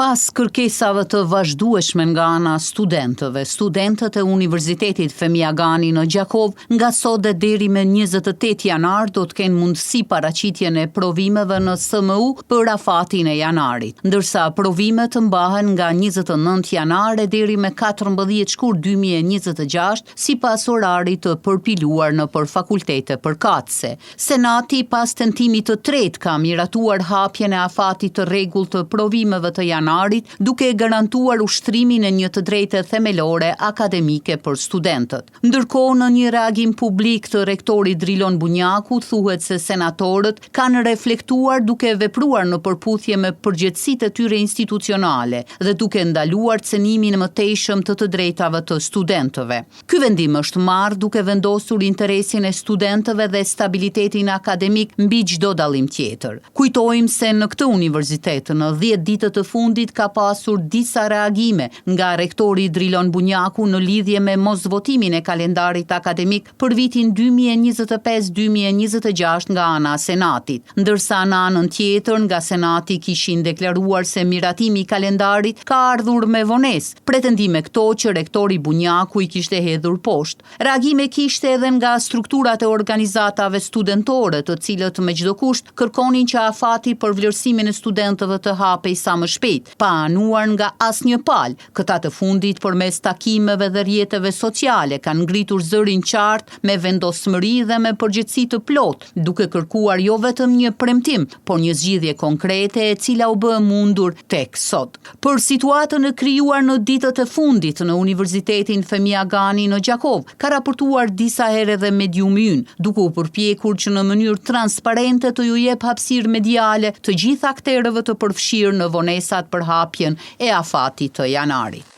Pas kërkesave të vazhdueshme nga ana studentëve, studentët e Universitetit Femia Gani në Gjakov nga sot dhe deri me 28 janar do të kenë mundësi paraqitjen e provimeve në SMU për afatin e janarit, ndërsa provimet mbahen nga 29 janar e deri me 14 shkurt 2026 sipas orarit të përpiluar në për fakultete përkatëse. Senati pas tentimit të tretë ka miratuar hapjen e afatit të rregullt të provimeve të janarit, duke garantuar ushtrimin e një të drejtë themelore akademike për studentët. Ndërkohë, në një reagim publik të rektorit Drilon Bunjaku, thuhet se senatorët kanë reflektuar duke vepruar në përputhje me përgjegjësitë e tyre institucionale dhe duke ndaluar cenimin mëtejshëm të drejtave të studentëve. Ky vendim është marrë duke vendosur interesin e studentëve dhe stabilitetin akademik mbi çdo dallim tjetër. Kujtojmë se në këtë universitet në 10 ditët të fundit ka pasur disa reagime nga rektori Drilon Bunjaku në lidhje me mosvotimin e kalendarit akademik për vitin 2025-2026 nga ana e Senatit, ndërsa në anën tjetër nga Senati kishin deklaruar se miratimi i kalendarit ka ardhur me vonesë, pretendime këto që rektori Bunjaku i kishte hedhur poshtë. Reagime kishte edhe nga strukturat e organizatave studentore, të cilët me çdo kusht kërkonin që afati për vlerësimin e studentëve të hapej sa më shpejt, pa anuar nga asnjë palë. Këta të fundit përmes takimeve dhe rrjeteve sociale kanë ngritur zërin qartë me vendosmëri dhe me përgjegjësi të plotë, duke kërkuar jo vetëm një premtim, por një zgjidhje konkrete e cila u bë mundur tek sot. Për situatën e krijuar në ditët e fundit në Universitetin Femia Gani në Gjakov, ka raportuar disa herë edhe Medium Ynë, duke u përpjekur që në mënyrë transparente të ju jep hapësirë mediale të gjithë akterëve të përfshirë në vonesat për hapjen e afatit të janarit.